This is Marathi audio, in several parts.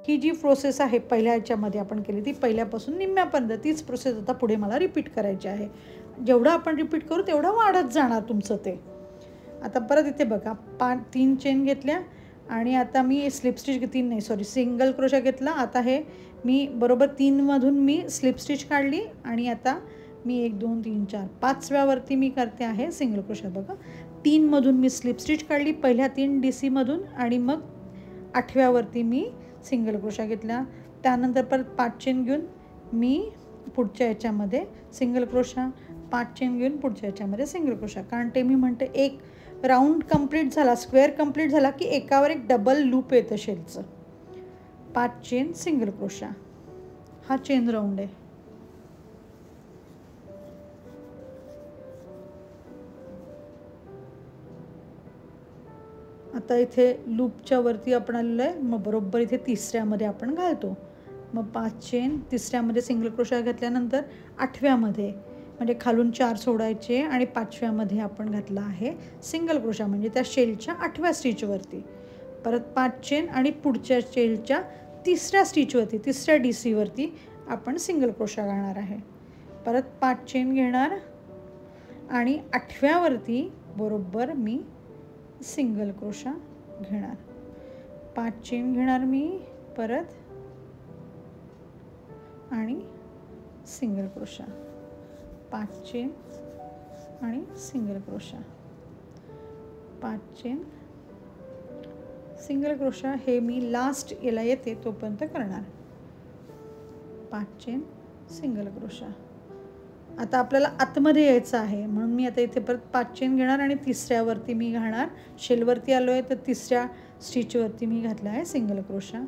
ही जी प्रोसेस आहे पहिल्या ह्याच्यामध्ये आपण केली ती पहिल्यापासून निम्म्यापर्यंत तीच प्रोसेस आता पुढे मला रिपीट करायची आहे. जेवढं आपण रिपीट करू तेवढं वाढत जाणार तुमचं ते. आता परत इथे बघा 3 चेन घेतल्या आणि आता मी स्लिप स्टिच 3 नाही सॉरी सिंगल क्रोशा घेतला. आता हे मी बरोबर 3 मधून मी स्लिप स्टिच काढली आणि आता मी 1 2 3 4 5व्यावरती मी करते आहे सिंगल क्रोशा. बघा 3 मधून मी स्लिप स्टिच काढली पहिल्या 3 DC मधून आणि मग 8व्यावरती मी सिंगल क्रोशा घेतला. त्यानंतर परत 5 चेन घेऊन मी पुढच्या याच्यामध्ये सिंगल क्रोशा, 5 चेन घेऊन पुढच्या याच्यामध्ये सिंगल क्रोशा. कारण ते मी म्हणते एक राऊंड कंप्लीट झाला, स्क्वेअर कंप्लीट झाला की एकावर एक डबल लूप येतं शेलचं. 5 चेन सिंगल क्रोशा, हा चेन राऊंड आहे. आता इथे लूपच्या वरती आपण आलेलो आहे. मग बरोबर इथे तिसऱ्यामध्ये आपण घालतो. मग 5 चेन तिसऱ्यामध्ये सिंगल क्रोशा घातल्यानंतर 8व्यामध्ये म्हणजे खालून 4 सोडायचे आणि 5व्यामध्ये आपण घातला आहे सिंगल क्रोशा म्हणजे त्या शेलच्या 8व्या स्टिचवरती. परत 5 चेन आणि पुढच्या शेलच्या 3ऱ्या स्टिचवरती 3ऱ्या DCवरती आपण सिंगल क्रोशा घालणार आहे. परत 5 चेन घेणार आणि 8व्यावरती बरोबर मी सिंगल क्रोशा घेणार. 5 चेन घेणार मी परत आणि सिंगल क्रोशा, 5 चेन आणि single crochet, 5 chain single crochet. हे मी लास्ट याला येते तोपर्यंत करणार. 5 चेन सिंगल क्रोशा. आता आपल्याला आतमध्ये यायचं आहे म्हणून मी आता इथे परत 5 चेन घेणार आणि 3ऱ्यावरती मी घालणार. शेलवरती आलो आहे तर 3ऱ्या स्टिचवरती मी घातला आहे सिंगल क्रोशा.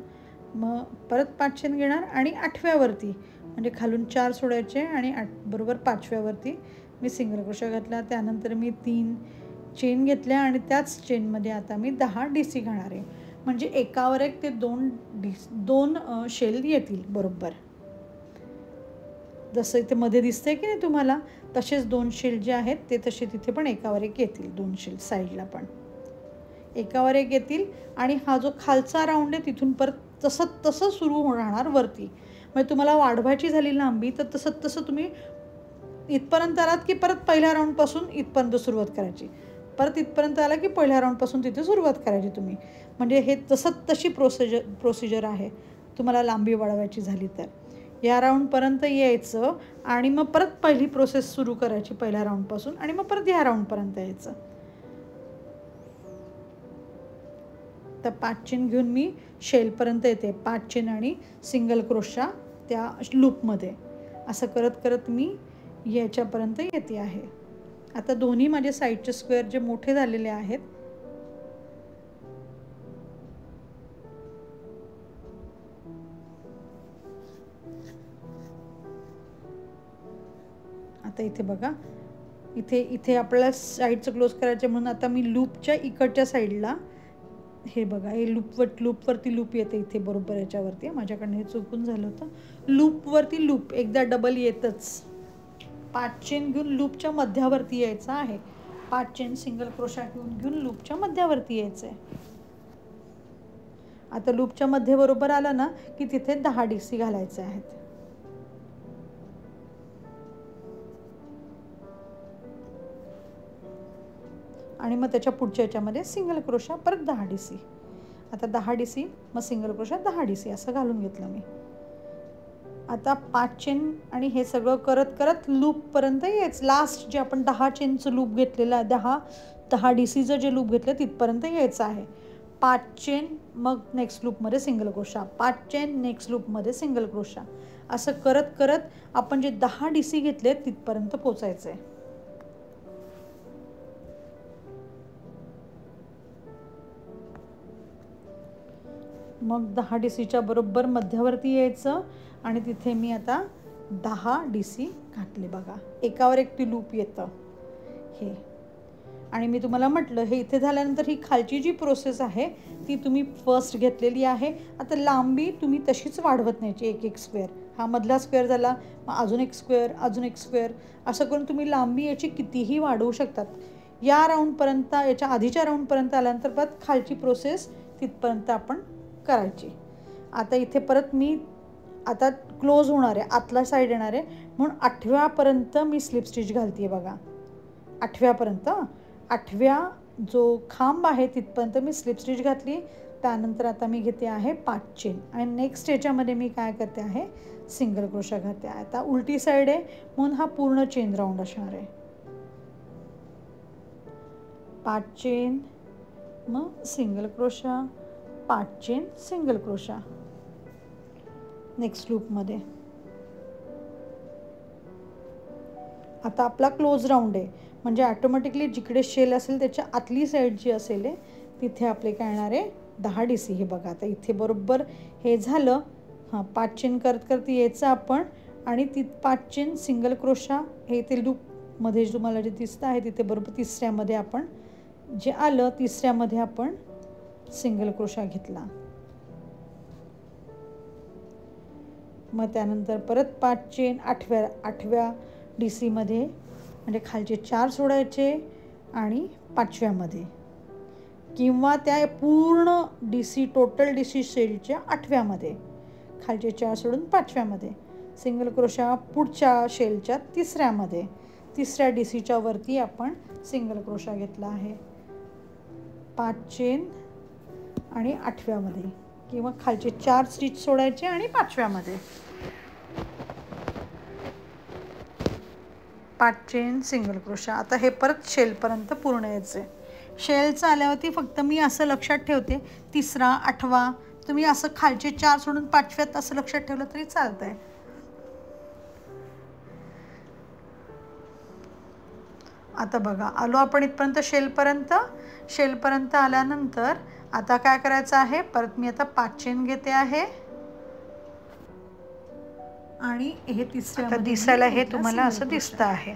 मग परत 5 चेन घेणार आणि 8व्यावरती म्हणजे खालून 4 सोडायचे आणि बरोबर 5व्यावरती मी सिंगल क्रोशा घातला. त्यानंतर मी 3 चेन घेतल्या आणि त्याच चेनमध्ये आता मी 10 DC घालणार आहे. म्हणजे एकावर एक ते 2 शेल येतील बरोबर. जसं इथे मध्ये दिसतंय की नाही तुम्हाला तसेच 2 शेल जे आहेत ते तसे तिथे पण एकावर एक येतील. 2 शेल साईडला पण एकावर एक येतील आणि हा जो खालचा राऊंड आहे तिथून परत तसं सुरू राहणार वरती. म्हणजे तुम्हाला वाढवायची झाली लांबी तर तसं तुम्ही इथपर्यंत आलात की परत पहिल्या राऊंडपासून इथपर्यंत सुरुवात करायची. परत इथपर्यंत आला की पहिल्या राऊंडपासून तिथे सुरुवात करायची तुम्ही. म्हणजे हे तशी प्रोसिजर आहे तुम्हाला लांबी वाढवायची झाली तर. या राऊंडपर्यंत यायचं आणि मग परत पहिली प्रोसेस सुरू करायची पहिल्या राऊंडपासून आणि मग परत ह्या राऊंडपर्यंत यायचं. तर 5 चेन घेऊन मी शेलपर्यंत येते. 5 चेन आणि सिंगल क्रोशा त्या लूपमध्ये असं करत करत मी याच्यापर्यंत येते आहे. आता दोन्ही माझे साईडचे स्क्वेअर जे मोठे झालेले आहेत आता इथे बघा इथे आपल्याला साईडचं क्लोज करायचं म्हणून आता मी लूपच्या इकडच्या साईडला हे बघा हे लूपवरती लूप येते इथे बरोबर याच्यावरती. माझ्याकडनं हे चुकून झालं होतं. लूपवरती लूप एकदा डबल येतच. 5 चेन घेऊन लूपच्या मध्यावरती यायचं आहे. 5 चेन सिंगल क्रोशा घेऊन लूपच्या मध्यावरती यायचं आहे. आता लूपच्या मध्ये बरोबर आलं ना की तिथे 10 DC घालायचे आहेत. आणि मग त्याच्या पुढच्या याच्यामध्ये सिंगल क्रोशा परत 10 DC. आता 10 DC मग सिंगल क्रोशा 10 DC असं घालून घेतलं मी. आता 5 चेन आणि हे सगळं करत करत लूपपर्यंत यायचं. लास्ट जे आपण 10 चेनचं लूप घेतलेलं आहे 10 DCचं जे लूप घेतलं तिथपर्यंत यायचं आहे. 5 चेन मग नेक्स्ट लूपमध्ये सिंगल क्रोशा, 5 चेन नेक्स्ट लूपमध्ये सिंगल क्रोशा असं करत करत आपण जे 10 DC घेतले तिथपर्यंत पोचायचं आहे. मग 10 DCच्या बरोबर मध्यावरती यायचं आणि तिथे मी आता 10 DC घातले. बघा एकावर एक ती लूप येतं हे. आणि मी तुम्हाला म्हटलं हे इथे झाल्यानंतर ही खालची जी प्रोसेस आहे ती तुम्ही फर्स्ट घेतलेली आहे. आता लांबी तुम्ही तशीच वाढवत न्यायची. एक स्क्वेअर, हा मधला स्क्वेअर झाला मग अजून एक स्क्वेअर अजून एक स्क्वेअर असं करून तुम्ही लांबी याची कितीही वाढवू शकतात. या राऊंडपर्यंत याच्या आधीच्या राऊंडपर्यंत आल्यानंतर परत खालची प्रोसेस तिथपर्यंत आपण करायची. आता इथे परत मी आता क्लोज होणार आहे, आतला साईड येणार आहे, म्हणून 8व्यापर्यंत मी स्लिप स्टिच घालते बघा. 8व्यापर्यंत, 8व्या जो खांब आहे तिथपर्यंत मी स्लिप स्टिच घातली. त्यानंतर आता मी घेते आहे 5 चेन आणि नेक्स्ट याच्यामध्ये मी काय करते आहे, सिंगल क्रोशा घालते. आता उलटी साईड आहे म्हणून हा पूर्ण चेन राऊंड असणार आहे. 5 चेन, मग single crochet, 5 chain, single crochet next लूपमध्ये. आता आपला क्लोज राऊंड आहे, म्हणजे ऑटोमॅटिकली जिकडे शेल असेल त्याच्या आतली साईड जी असेल तिथे आपले काय येणार आहे 10 DC. हे बघा आता इथे बरोबर हे झालं. हां, 5 चेन करत करत यायचं आपण आणि 5 चेन सिंगल क्रोशा हे ते लूपमध्ये तुम्हाला जे दिसतं आहे तिथे बरोबर तिसऱ्यामध्ये आपण जे आलं, तिसऱ्यामध्ये आपण सिंगल क्रोशा घेतला. मग त्यानंतर परत 5 चेन 8व्या DCमध्ये, म्हणजे खालचे 4 सोडायचे आणि 5व्यामध्ये, किंवा त्या पूर्ण DC टोटल DC शेलच्या 8व्यामध्ये खालचे 4 सोडून 5व्यामध्ये सिंगल क्रोशा, पुढच्या शेलच्या तिसऱ्यामध्ये, तिसऱ्या DCच्या वरती आपण सिंगल क्रोशा घेतला आहे. 5 चेन आणि 8व्यामध्ये, किंवा खालचे 4 स्टिच सोडायचे आणि 5व्यामध्ये 5 चेन सिंगल क्रोशा. आता हे परत शेलपर्यंत पूर्ण यायचं आहे. शेलचं आल्यावरती फक्त मी असं लक्षात ठेवते, तिसरा, 8वा, तुम्ही असं खालचे 4 सोडून 5व्यात असं लक्षात ठेवलं तरी चालतंय. आता बघा आलो आपण इथपर्यंत शेलपर्यंत आल्यानंतर आता काय करायचं आहे, परत मी आता 5 चेन घेते आहे आणि हे तिसऱ्या दिसायला हे तुम्हाला असं दिसतं आहे.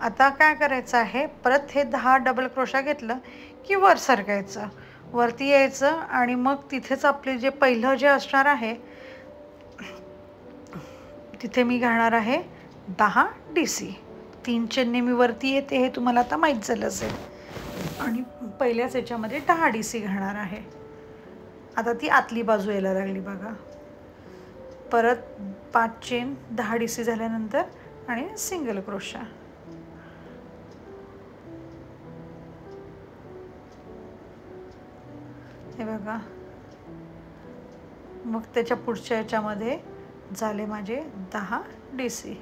आता काय करायचं आहे, परत हे 10 डबल क्रोशा घेतलं की वर सरकायचं, वरती यायचं आणि मग तिथेच आपले जे पहिलं जे असणार आहे तिथे मी घालणार आहे 10 DC. 3 चेनने मी वरती येते हे तुम्हाला आता माहीत झालं असेल, आणि पहिल्याच याच्यामध्ये 10 DC घालणार आहे. आता ती आतली बाजू यायला लागली बघा. परत 5 चेन 10 DC झाल्यानंतर आणि सिंगल क्रोशा. हे बघा, मग त्याच्या पुढच्या याच्यामध्ये झाले माझे 10 DC.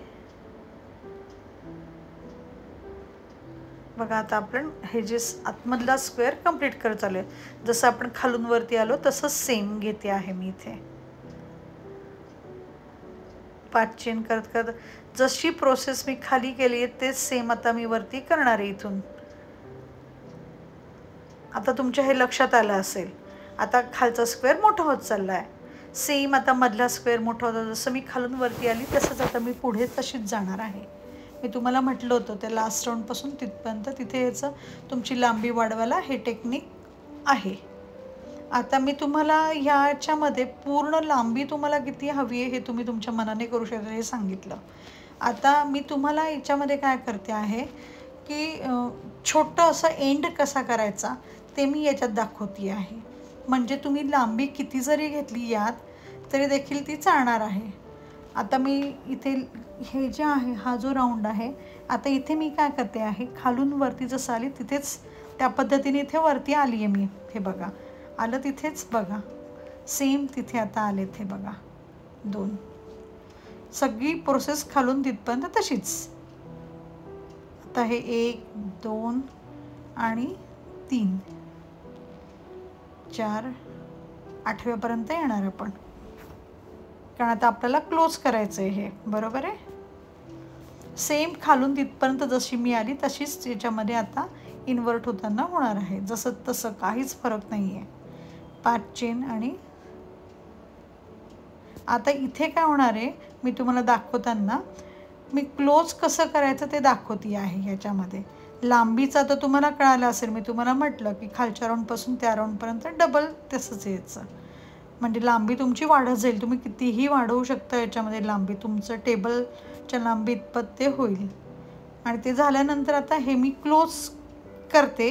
बघा आता आपण हे जे आतमधला स्क्वेअर कंप्लीट करत चालू आहे, जसं आपण खालून वरती आलो तसंच सेम घेते आहे मी इथे. 5 चेन करत करत जशी प्रोसेस मी खाली केली आहे तेच सेम आता मी वरती करणार आहे इथून. आता तुमच्या हे लक्षात आलं असेल, आता खालचा स्क्वेअर मोठा होत चालला आहे. सेम आता मधला स्क्वेअर मोठा होता, जसं मी खालून वरती आली तसंच आता मी पुढे तशीच जाणार आहे. मी तुम्हाला म्हटलं होतं त्या लास्ट राऊंडपासून तिथपर्यंत तिथे याचं तुमची लांबी वाढवायला हे टेक्निक आहे. आता मी तुम्हाला ह्याच्यामध्ये पूर्ण लांबी तुम्हाला किती हवी आहे हे तुम्ही तुमच्या मनाने करू शकता हे सांगितलं. आता मी तुम्हाला याच्यामध्ये काय करते आहे की छोटं असं एंड कसा करायचा ते मी याच्यात दाखवते आहे. म्हणजे तुम्ही लांबी किती जरी घेतली यात तरी देखील ती चालणार आहे. आता मी इथे हे जे आहे हा जो राऊंड आहे, आता इथे मी काय करते आहे, खालून वरती जसं आली तिथेच त्या पद्धतीने इथे वरती आली आहे मी. हे बघा आलं तिथेच बघा, सेम तिथे आता आले ते बघा 2. सगळी प्रोसेस खालून तिथपर्यंत तशीच. आता हे 1 2 आणि 3 4 8व्यापर्यंत येणार आपण, कारण आता आपल्याला क्लोज करायचं आहे हे, बरोबर आहे. सेम खालून तिथपर्यंत जशी मी आली तशीच याच्यामध्ये आता इन्व्हर्ट होताना होणार आहे, जसं तसं काहीच फरक नाही आहे. 5 चेन आणि आता इथे काय होणार आहे मी तुम्हाला दाखवताना मी क्लोज कसं करायचं ते दाखवते आहे. ह्याच्यामध्ये लांबीचं आता तुम्हाला कळालं असेल, मी तुम्हाला म्हटलं की खालच्या राऊंडपासून त्या राऊंडपर्यंत डबल तसंच यायचं, म्हणजे लांबी तुमची वाढत जाईल. तुम्ही कितीही वाढवू शकता याच्यामध्ये लांबी, तुमचं टेबलच्या लांबी इतपत ते होईल. आणि ते झाल्यानंतर आता हे मी क्लोज करते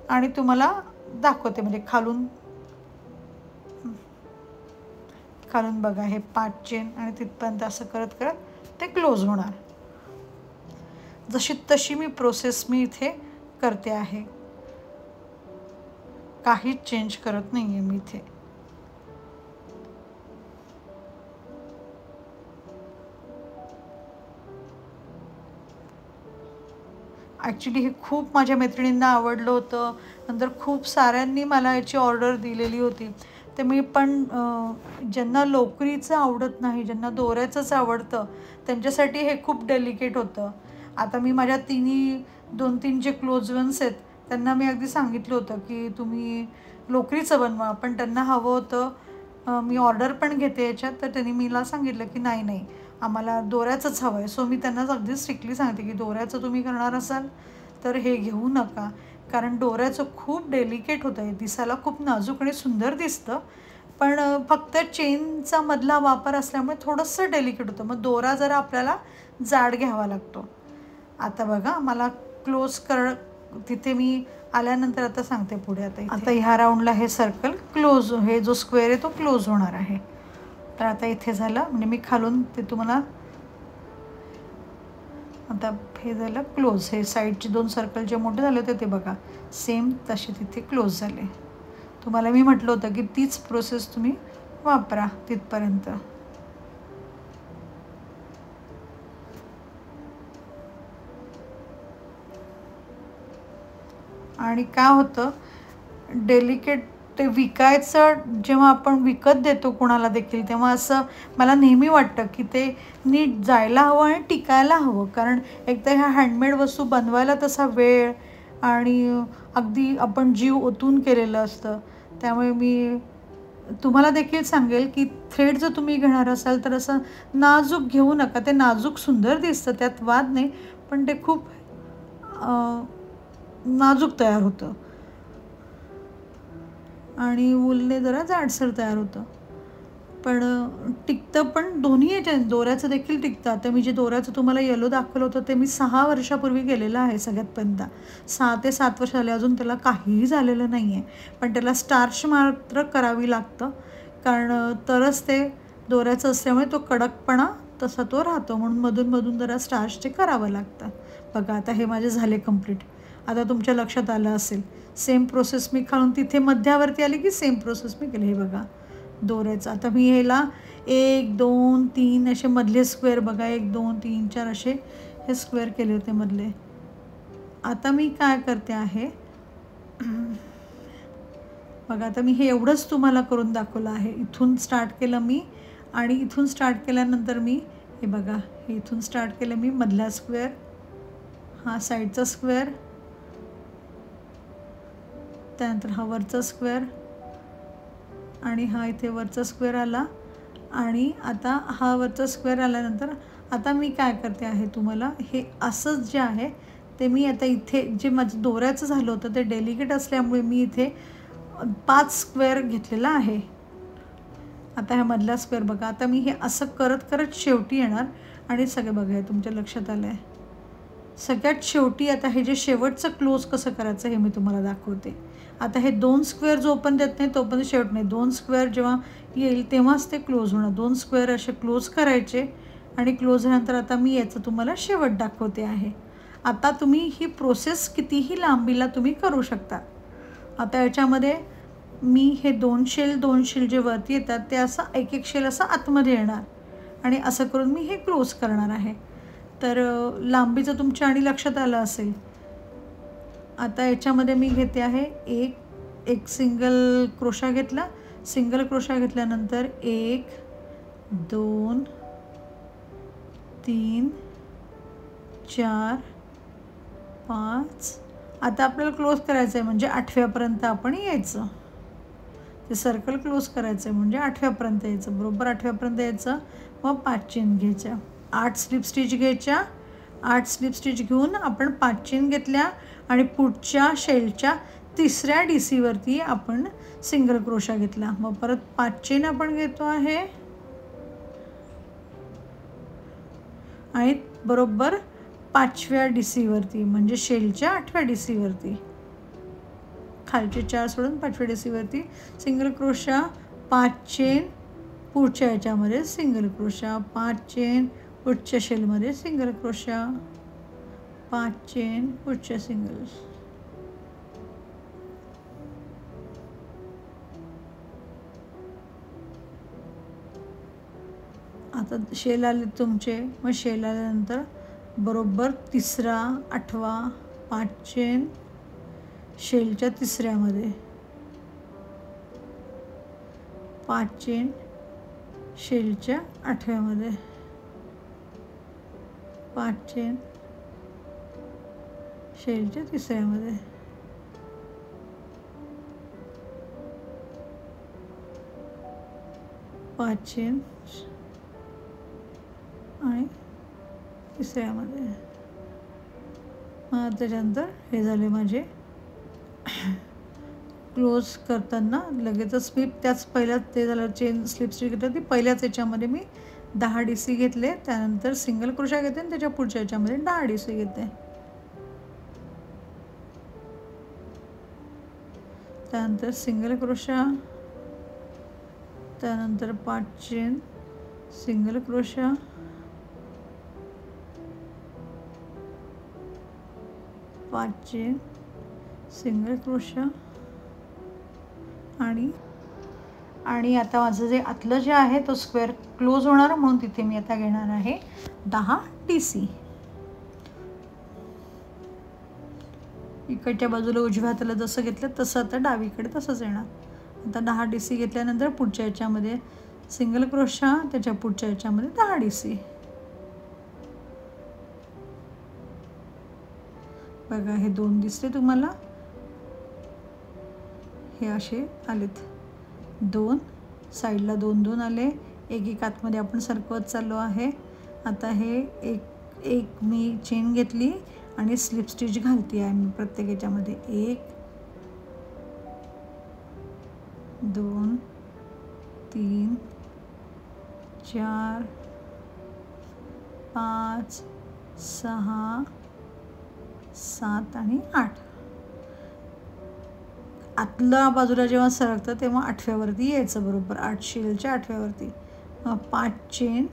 आणि तुम्हाला दाखवते, म्हणजे खालून खालून बघा हे 5 चेन आणि तिथपर्यंत असं करत करत ते क्लोज होणार. जशी तशी मी प्रोसेस इथे करते आहे, काहीच चेंज करत नाही आहे मी इथे. ॲक्च्युली हे खूप माझ्या मैत्रिणींना आवडलं होतं. नंतर खूप साऱ्यांनी मला याची ऑर्डर दिलेली होती. ते मी पण ज्यांना लोकरीचं आवडत नाही, ज्यांना दोऱ्याचंच आवडतं, त्यांच्यासाठी हे खूप डेलिकेट होतं. आता मी माझ्या 2-3 जे क्लोज वन्स आहेत त्यांना मी अगदी सांगितलं होतं की तुम्ही लोकरीचं बनवा, पण त्यांना हवं होतं, मी ऑर्डर पण घेते याच्यात, तर त्यांनी मला सांगितलं की नाही आम्हाला दोऱ्याचंच हवं आहे. सो मी त्यांना अगदी स्ट्रिक्टली सांगते की दोऱ्याचं तुम्ही करणार असाल तर हे घेऊ नका, कारण दोऱ्याचं खूप डेलिकेट होतं. हे दिसायला खूप नाजूक आणि सुंदर दिसतं, पण फक्त चेनचा मधला वापर असल्यामुळे थोडंसं डेलिकेट होतं. मग दोरा जरा आपल्याला जाड घ्यावा लागतो. आता बघा मला क्लोज तिथे मी आल्यानंतर आता सांगते पुढे. आता ह्या राऊंडला हे सर्कल क्लोज, हे जो स्क्वेअर आहे तो क्लोज होणार आहे. तर आता इथे झालं, म्हणजे मी खालून ते तुम्हाला आता हे झालं क्लोज. हे साईडचे 2 सर्कल जे मोठे झाले होते ते बघा सेम तसे तिथे क्लोज झाले. तुम्हाला मी म्हटलं होतं की तीच प्रोसेस तुम्ही वापरा तिथपर्यंत. आणि काय होतं, डेलिकेट ते विकायचं जेव्हा आपण विकत देतो कोणाला देखील, तेव्हा असं मला नेहमी वाटतं की ते नीट जायला हवं आणि टिकायला हवं. कारण एकतर ह्या हँडमेड वस्तू बनवायला तसा वेळ आणि अगदी आपण जीव ओतून केलेलं असतं. त्यामुळे मी तुम्हाला देखील सांगेल की थ्रेड जर तुम्ही घेणार असाल तर असं नाजूक घेऊ नका. ते नाजूक सुंदर दिसतं, त्यात वाद नाही, पण ते खूप नाजूक तयार होतं आणि वूलने जरा जाडसर तयार होतं. पण टिकतं पण दोन्ही याच्या. दोऱ्याचं देखील टिकतं. आता मी जे दोऱ्याचं तुम्हाला येलो दाखवलं होतं ते मी 6 वर्षापूर्वी केलेलं आहे सगळ्यात पहिल्यांदा. 6 ते 7 वर्ष झाले, अजून त्याला काहीही झालेलं नाही आहे. पण त्याला स्टार्च मात्र करावी लागतं, कारण तरच ते दोऱ्याचं असल्यामुळे तो कडकपणा तसा तो राहतो, म्हणून मधून जरा स्टार्च ते करावं लागतं. बघा आता हे माझे झाले कंप्लीट. आता तुमच्या लक्षात आलं असेल, सेम प्रोसेस मी खालून तिथे मध्यावरती आली की सेम प्रोसेस मी केली. हे बघा दोऱ्याचं. आता मी ह्याला 1, 2, 3 असे मधले स्क्वेअर बघा, 1, 2, 3, 4 असे हे स्क्वेअर केले होते मधले. आता मी काय करते आहे बघा, आता मी हे एवढंच तुम्हाला करून दाखवलं आहे. इथून स्टार्ट केलं मी आणि इथून स्टार्ट केल्यानंतर मी हे बघा, हे इथून स्टार्ट केलं मी, मधला स्क्वेअर, हा साईडचा स्क्वेअर, त्यानंतर हा वरचा स्क्वेअर आणि हा इथे वरचा स्क्वेअर आला. आणि आता हा वरचा स्क्वेअर आल्यानंतर आता मी काय करते आहे, तुम्हाला हे असंच जे आहे ते मी आता इथे जे माझं दोऱ्याचं झालं होतं ते डेलिकेट असल्यामुळे मी इथे 5 स्क्वेअर घेतलेला आहे. आता ह्या मधला स्क्वेअर बघा, आता मी हे असं करत करत शेवटी येणार आणि सगळं बघा हे तुमच्या लक्षात आलं आहे. सगळ्यात शेवटी आता हे जे शेवटचं क्लोज कसं करायचं हे मी तुम्हाला दाखवते. आता हे 2 स्क्वेअर जो ओपन देत नाही तोपर्यंत शेवट नाही. 2 स्क्वेअर जेव्हा येईल तेव्हाच ते क्लोज होणार. 2 स्क्वेअर असे क्लोज करायचे आणि क्लोज झाल्यानंतर आता मी याचं तुम्हाला शेवट दाखवते आहे. आता तुम्ही ही प्रोसेस कितीही लांबीला तुम्ही करू शकता. आता याच्यामध्ये मी हे 2 शेल जे वरती येतात ते असं एक शेल असं आतमध्ये येणार आणि असं करून मी हे क्लोज करणार आहे. तर लांबीचं तुमच्या आणि लक्षात आलं असेल. आता याच्यामध्ये मी घेते आहे एक सिंगल क्रोशा घेतला. सिंगल क्रोशा घेतल्यानंतर 1, 2, 3, 4, 5. आता आपल्याला क्लोज करायचं आहे म्हणजे 8व्यापर्यंत आपण यायचं. ते सर्कल क्लोज करायचं आहे म्हणजे 8व्यापर्यंत यायचं. बरोबर 8व्यापर्यंत यायचं. मग 5 चेन घ्यायच्या, 8 स्लिप स्टिच घ्यायच्या. 8 स्लिप स्टिच घेऊन आपण 5 चेन घेतल्या आणि पुढच्या शेलच्या 3ऱ्या डीसीवरती आपण सिंगल क्रोशा घेतला. मग परत 5 चेन आपण घेतो आहे आणि बरोबर 5व्या डीसीवरती म्हणजे शेलच्या 8व्या डीसीवरती, खालचे 4 सोडून 5व्या डीसीवरती सिंगल क्रोशा, 5 चेन, पुढच्या याच्यामध्ये सिंगल क्रोशा, 5 चेन, पुढच्या शेलमध्ये सिंगल क्रोशा, 5 चेन, पुढच्या सिंगल, आता शेल आले तुमचे, मग शेल आल्यानंतर बरोबर तिसरा, 8वा, 5 चेन, शेलच्या तिसऱ्यामध्ये, 5 चेन, शेलच्या 8व्यामध्ये, 5 चेन, शेलच्या तिसऱ्यामध्ये, 5 चेन आणि तिसऱ्यामध्ये. मग त्याच्यानंतर हे झाले माझे क्लोज करताना लगेचच मी त्याच पहिल्याच ते झालं चेन स्लिप स्टिच घेतलं, ती पहिल्याच याच्यामध्ये मी 10 DC घेतले, त्यानंतर सिंगल क्रोशा घेते आणि त्याच्या पुढच्या याच्यामध्ये 10 DC घेते, त्यानंतर सिंगल क्रोशा, त्यानंतर 5 chain, single crochet, 5 chain, single crochet आणि आता माझं जे आतलं जे आहे तो स्क्वेअर क्लोज होणार, म्हणून तिथे मी आता घेणार आहे 10 DC. इकडच्या बाजूला उजव्या हाताला जसं घेतलं तसं आता डावीकडे तसंच येणार. आता 10 DC घेतल्यानंतर पुढच्या याच्यामध्ये सिंगल क्रोशा, त्याच्या पुढच्या याच्यामध्ये 10 DC. बघा हे 2 दिसते तुम्हाला, हे असे आलेत, 2 साईडला 2-2 आले, एक आतमध्ये आपण सरकवत चाललो आहे. आता हे एक मी चेन घेतली आणि स्लिप स्टिच घालते आहे मी प्रत्येक याच्यामध्ये, 1 2 3 4 5 6 7 आणि 8. आतल्या बाजूला जेव्हा सरकतं तेव्हा 8व्यावरती यायचं, बरोबर 8 शेलच्या 8व्यावरती, मग 5 चेन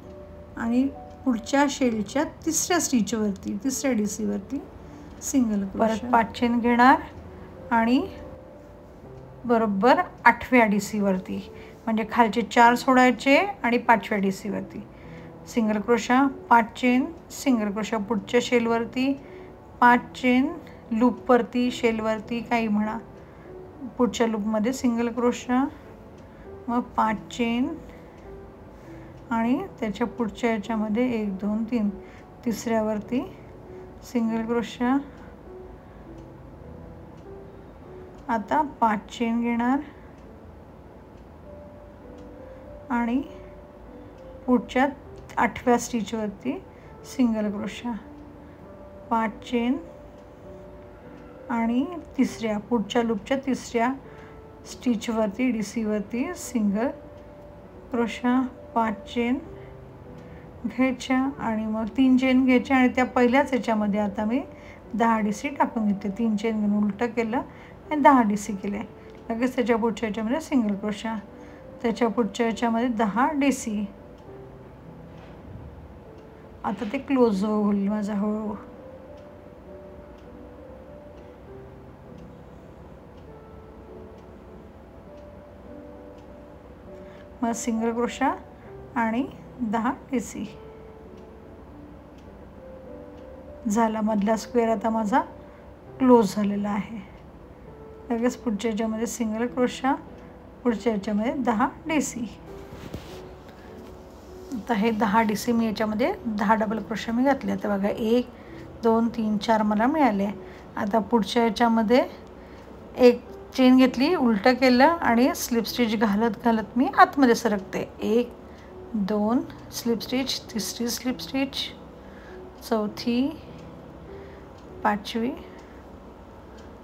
आणि पुढच्या शेलच्या तिसऱ्या स्टिचवरती, तिसऱ्या DC वरती सिंगल क्रोशा, परत 5 चेन घेणार आणि बरोबर 8व्या DC वरती, म्हणजे खालचे 4 सोडायचे आणि 5व्या DC वरती single crochet, 5 chain, single crochet, पुढच्या शेलवरती 5 चेन, लूपवरती, शेलवरती काही म्हणा, पुढच्या लूपमध्ये सिंगल क्रोशा, मग 5 चेन आणि त्याच्या पुढच्या याच्यामध्ये 1 2 3 तिसऱ्यावरती सिंगल क्रोशा. आता 5 चेन घेणार आणि पुढच्या 8व्या स्टिचवरती सिंगल क्रोशा, 5 चेन आणि तिसऱ्या पुढच्या लूपच्या तिसऱ्या स्टिचवरती DC वरती सिंगल क्रोशा, 5 चेन घ्यायच्या आणि मग 3 चेन घ्यायच्या आणि त्या पहिल्याच याच्यामध्ये आता मी 10 DC टाकून घेते. 3 चेन घेऊन उलटं केलं आणि 10 DC केले. लगेच त्याच्या पुढच्या याच्यामध्ये सिंगल क्रोशा, त्याच्या पुढच्या याच्यामध्ये 10 DC. आता ते क्लोज होईल माझा हळूहळू. मग सिंगल क्रोशा आणि 10 DC झाला. मधला स्क्वेअर आता माझा क्लोज झालेला आहे. लगेच पुढच्या याच्यामध्ये सिंगल क्रोशा, पुढच्या याच्यामध्ये 10 DC. आता हे 10 DC मी याच्यामध्ये 10 डबल क्रोशा मी घातले. आता बघा 1 2 3 4 मला मिळाले. आता पुढच्या याच्यामध्ये एक चेन घेतली, उलटं केलं आणि स्लिप स्टिच घालत मी आतमध्ये सरकते. 1 2 स्लिप स्टिच, तिसरी स्लिप स्टिच, चौथी, 5वी,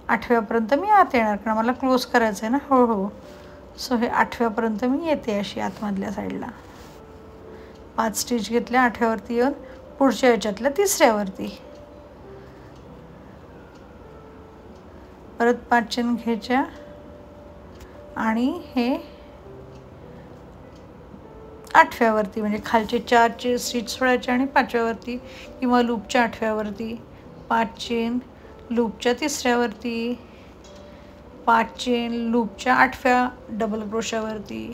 8व्यापर्यंत मी आत येणार, कारण मला क्लोज करायचं आहे ना हळूहळू. सो हे 8व्यापर्यंत मी येते अशी आतमधल्या साईडला. 5 स्टिच घेतल्या 8व्यावरती येऊन पुढच्या याच्यातल्या तिसऱ्यावरती परत 5 चेन घ्यायच्या आणि हे 8व्यावरती म्हणजे खालचे 4 स्टिच सोडायचे आणि 5व्यावरती किंवा लूपच्या 8व्यावरती 5 चेन, लूपच्या 3ऱ्यावरती 5 चेन, लूपच्या 8व्या डबल क्रोशावरती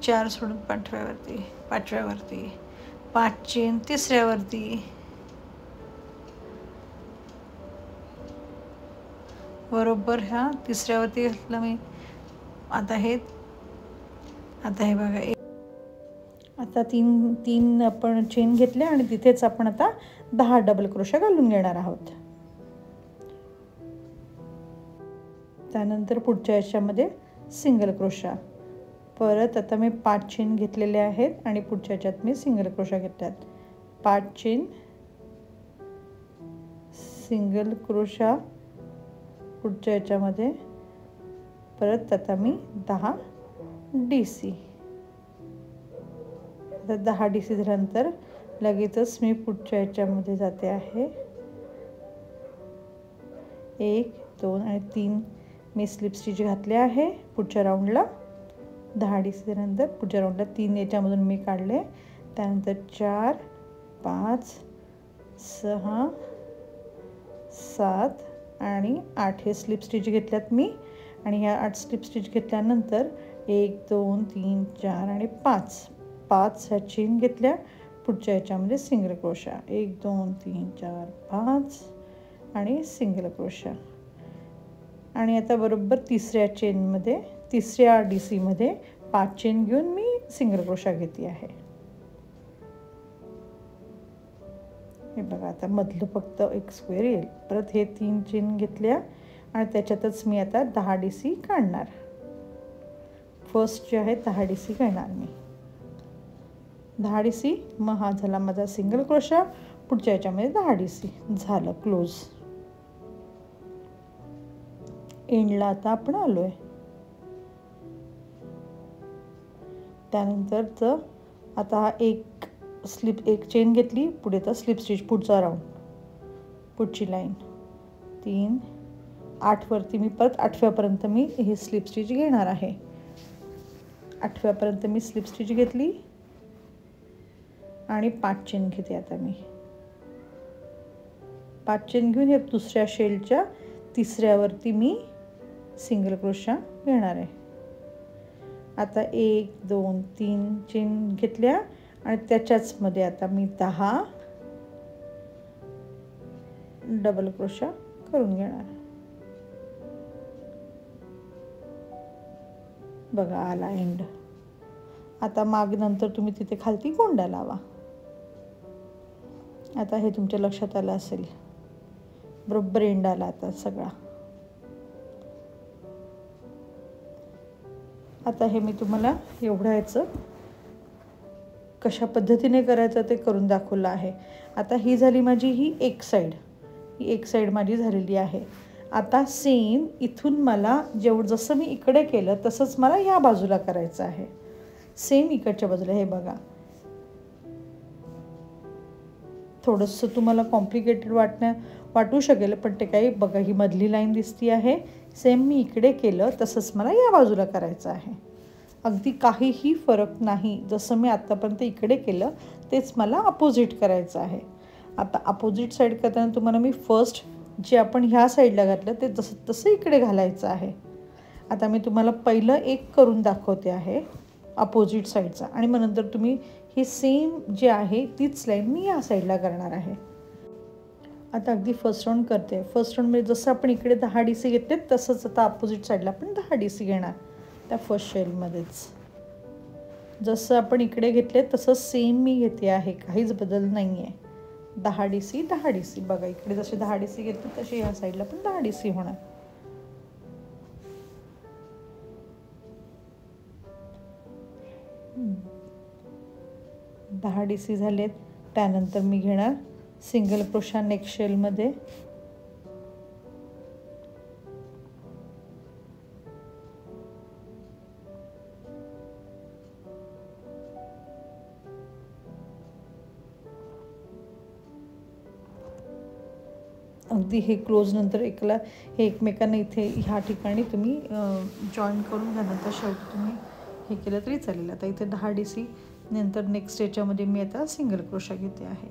4 सोडून 5व्यावरती 5 चेन 3ऱ्यावरती, बरोबर ह्या 3ऱ्यावरती घातलं मी. आता हे बघा, आता तीन आपण चेन घेतल्या आणि तिथेच आपण आता 10 डबल क्रोशा घालून घेणार आहोत. त्यानंतर पुढच्या याच्यामध्ये सिंगल क्रोशा. परत आता मी 5 चेन घेतलेले आहेत आणि पुढच्या याच्यात मी सिंगल क्रोशा घेतल्यात. 5 चेन, सिंगल क्रोशा पुढच्या याच्यामध्ये. परत आता मी 10 DC. आता 10 DC झाल्यानंतर लगेचच मी पुढच्या याच्यामध्ये जाते आहे. 1, 2 आणि 3 मी स्लिप स्टिच घातले आहे पुढच्या राऊंडला. 10 DC झाल्यानंतर पुढच्या राऊंडला 3 याच्यामधून मी काढले. त्यानंतर 4, 5, 6, 7 आणि 8 हे स्लिप स्टिच घेतल्यात मी. आणि ह्या 8 स्लिप स्टिच घेतल्यानंतर 1, 2, 3, 4 आणि 5 ह्या चेन घेतल्या. पुढच्या याच्यामध्ये सिंगल क्रोशा 1, 2, 3, 4, 5 आणि सिंगल क्रोशा. आणि आता बरोबर 3ऱ्या चेनमध्ये 3ऱ्या DC मध्ये 5 चेन घेऊन मी सिंगल क्रोशा घेते आहे. हे बघा, आता मधलं फक्त एक स्क्वेअर येईल. परत हे 3 चेन घेतल्या आणि त्याच्यातच मी आता 10 DC काढणार. फर्स्ट जे आहे 10 DC घेणार मी. 10 DC. मग हा झाला माझा सिंगल क्रोशा. पुढच्या याच्यामध्ये 10 DC झालं क्लोज. एंडला आता आपण आलोय. त्यानंतर आता हा एक चेन घेतली. पुढे तर स्लिप स्टिच पुढचा राऊंड, पुढची लाईन 3, 8 वरती मी परत 8व्यापर्यंत मी हे स्लिप स्टिच घेणार आहे. 8व्यापर्यंत मी स्लिप स्टिच घेतली आणि 5 चेन घेते. आता मी 5 चेन घेऊन हे दुसऱ्या शेलच्या 3ऱ्यावरती मी सिंगल क्रोशा घेणार आहे. आता 1, 2, 3 चेन घेतल्या आणि त्याच्याच मध्ये आता मी 10 डबल क्रोशा करून घेणार. बघा, आला एंड. आता माग नंतर तुम्ही तिथे खालती गोंडा लावा. आता हे तुमच्या लक्षात आलं असेल. बरोबर एंड आला आता सगळा. आता हे मी तुम्हाला एवढ्याचं कशा पद्धतीने करायचं ते करून दाखवलं आहे. आता ही झाली माझी ही एक साईड माझी झालेली आहे. आता सेम इथून मला जसं मी इकडे केलं तसंच मला ह्या बाजूला करायचं आहे. सेम इकडच्या बाजूला. हे बघा, थोडंसं तुम्हाला कॉम्प्लिकेटेड वाटू शकेल, पण ते काही बघा, ही मधली लाईन दिसती आहे. सेम मी इकडे केलं तसंच मला या बाजूला करायचं आहे. अगदी काहीही फरक नाही. जसं मी आत्तापर्यंत इकडे केलं तेच मला अपोजिट करायचं आहे. आता अपोजिट साईड करताना तुम्हाला मी फर्स्ट जे आपण ह्या साईडला घातलं ते तसं इकडे घालायचं आहे. आता मी तुम्हाला पहिलं एक करून दाखवते आहे अपोजिट साईडचा, आणि मग नंतर तुम्ही हे सेम जे आहे तीच लाईन मी या साईडला करणार आहे. आता अगदी फर्स्ट राऊंड करते. फर्स्ट राऊंडमध्ये जसं आपण इकडे 10 DC घेतले तसंच आता अपोजिट साईडला आपण 10 DC घेणार. त्या फर्स्ट शेलमध्येच जसं आपण इकडे घेतले तसंच सेम मी घेते आहे. काहीच बदल नाही आहे. 10 DC 10 DC. बघा, इकडे जसे 10 DC घेतले तसे या साईडला पण 10 DC होणार. दहा DC झालेत. त्यानंतर मी घेणार सिंगल क्रोशा नेक्स्ट शेलमध्ये. अगदी हे क्लोज नंतर हे एकमेकांना इथे ह्या ठिकाणी तुम्ही जॉईन करून घ्या. नंतर शेवटी तुम्ही हे केलं तरी चालेल. आता इथे 10 DC नंतर नेक्स्ट याच्यामध्ये मी आता सिंगल क्रोशा घेते आहे.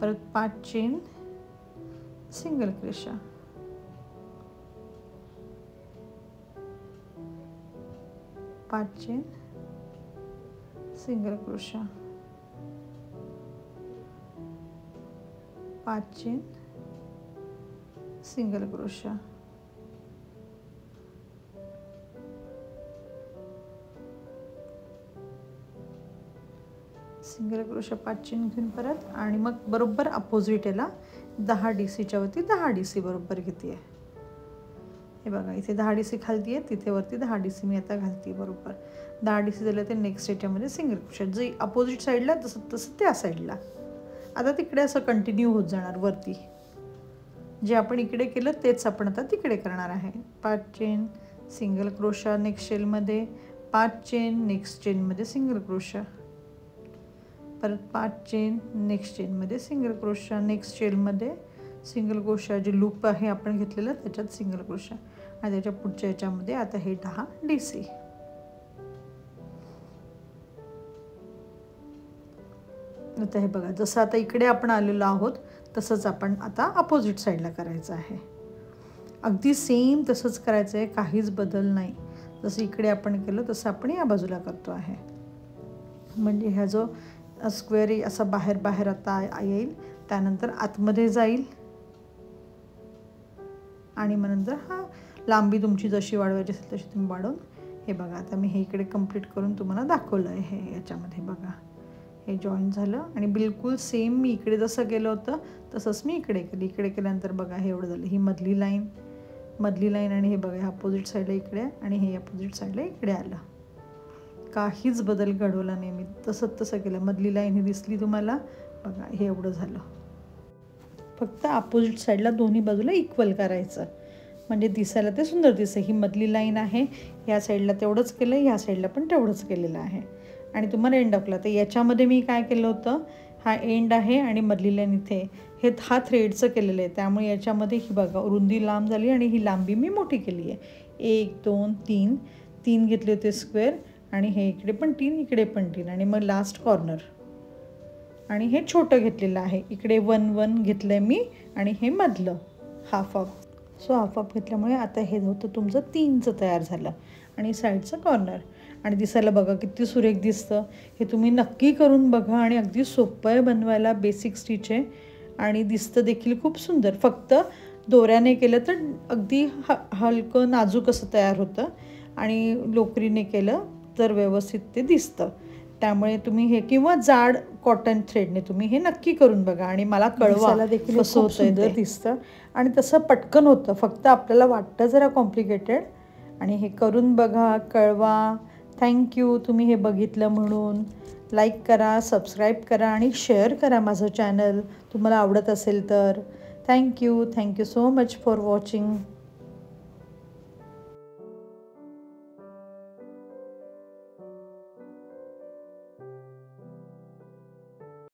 परत 5 chain single crochet, 5 chain single crochet, 5 chain single crochet, single crochet 5 chain घेऊन परत आणि मग बरोबर अपोजिट याला 10 DCच्या वरती 10 DC बरोबर घेते आहे. हे बघा इथे 10 DC घालते आहे, तिथे वरती 10 DC मी आता घालते आहे. बरोबर 10 DC झालं ते नेक्स्ट याच्यामध्ये सिंगल क्रोशा, जे अपोजिट साईडला तसं तसं त्या साईडला. आता तिकडे असं कंटिन्यू होत जाणार. वरती जे आपण इकडे केलं तेच आपण आता तिकडे करणार आहे. 5 चेन सिंगल क्रोशा नेक्स्ट शेलमध्ये, 5 चेन नेक्स्ट चेनमध्ये सिंगल क्रोशा, परत 5 चेन नेक्स्ट चेनमध्ये सिंगल क्रोशा, नेक्स्ट शेलमध्ये सिंगल क्रोशा, जे लूप आहे आपण घेतलेलं त्याच्यात सिंगल क्रोशा आणि त्याच्या पुढच्या याच्यामध्ये आता हे 10 DC. आता हे बघा जसं आता इकडे आपण आलेलो आहोत तसंच आपण आता अपोजिट साईडला करायचं आहे. अगदी सेम तसंच करायचं आहे, काहीच बदल नाही. जसं इकडे आपण केलं तसं आपण या बाजूला करतो आहे. म्हणजे ह्या जो स्क्वेअर असा बाहेर बाहेर आता येईल, त्यानंतर आतमध्ये जाईल आणि मग नंतर हा लांबी तुमची जशी वाढवायची असेल तशी तुम्ही वाढवून. हे बघा आता मी हे इकडे कंप्लीट करून तुम्हाला दाखवलं आहे. हे याच्यामध्ये बघा हे जॉईन झालं आणि बिलकुल सेम मी इकडे जसं केलं होतं तसंच मी इकडे केलं. इकडे केल्यानंतर बघा हे एवढं झालं. ही मधली लाईन आणि हे बघा हे अपोजिट साईडला इकडे आणि हे अपोजिट साईडला इकडे आलं. काहीच बदल घडवला नाही मी, तसंच तसं केलं. मधली लाईन ही दिसली तुम्हाला, बघा हे एवढं झालं. फक्त अपोजिट साईडला दोन्ही बाजूला इक्वल करायचं म्हणजे दिसायला ते सुंदर दिसतं. ही मधली लाईन आहे, ह्या साईडला तेवढंच केलं, ह्या साईडला पण तेवढंच केलेलं आहे आणि तुम्हाला एंड दाखवला. तर याच्यामध्ये मी काय केलं होतं, हा एंड आहे आणि मधली लाईन इथे, हे हा थ्रेडचं केलेलं आहे. त्यामुळे याच्यामध्ये ही बघा रुंदी लांब झाली आणि ही लांबी मी मोठी केली आहे. 1 2 3 घेतले होते स्क्वेअर आणि हे इकडे पण 3, इकडे पण 3 आणि मग लास्ट कॉर्नर आणि हे छोटं घेतलेलं आहे. इकडे 1 1 घेतलं आहे मी आणि हे मधलं half half. So half half घेतल्यामुळे आता हे होतं तुमचं 3चं तयार झालं आणि साईडचं कॉर्नर. आणि दिसायला बघा किती सुरेख दिसतं. हे तुम्ही नक्की करून बघा आणि अगदी सोपं आहे बनवायला. बेसिक स्टिच आहे आणि दिसतं देखील खूप सुंदर. फक्त दोऱ्याने केलं तर अगदी हलकं नाजूक असं तयार होतं आणि लोकरीने केलं तर व्यवस्थित ते दिसतं. त्यामुळे तुम्ही हे किंवा जाड कॉटन थ्रेडने तुम्ही हे नक्की करून बघा आणि मला कळवा देखील कसं होतं. सुंदर दिसतं आणि तसं पटकन होतं. फक्त आपल्याला वाटतं जरा कॉम्प्लिकेटेड आणि हे करून बघा, कळवा. थँक्यू तुम्ही हे बघितलं म्हणून. लाईक करा, सबस्क्राईब करा आणि शेअर करा माझं चॅनल तुम्हाला आवडत असेल तर. Thank you so much for watching.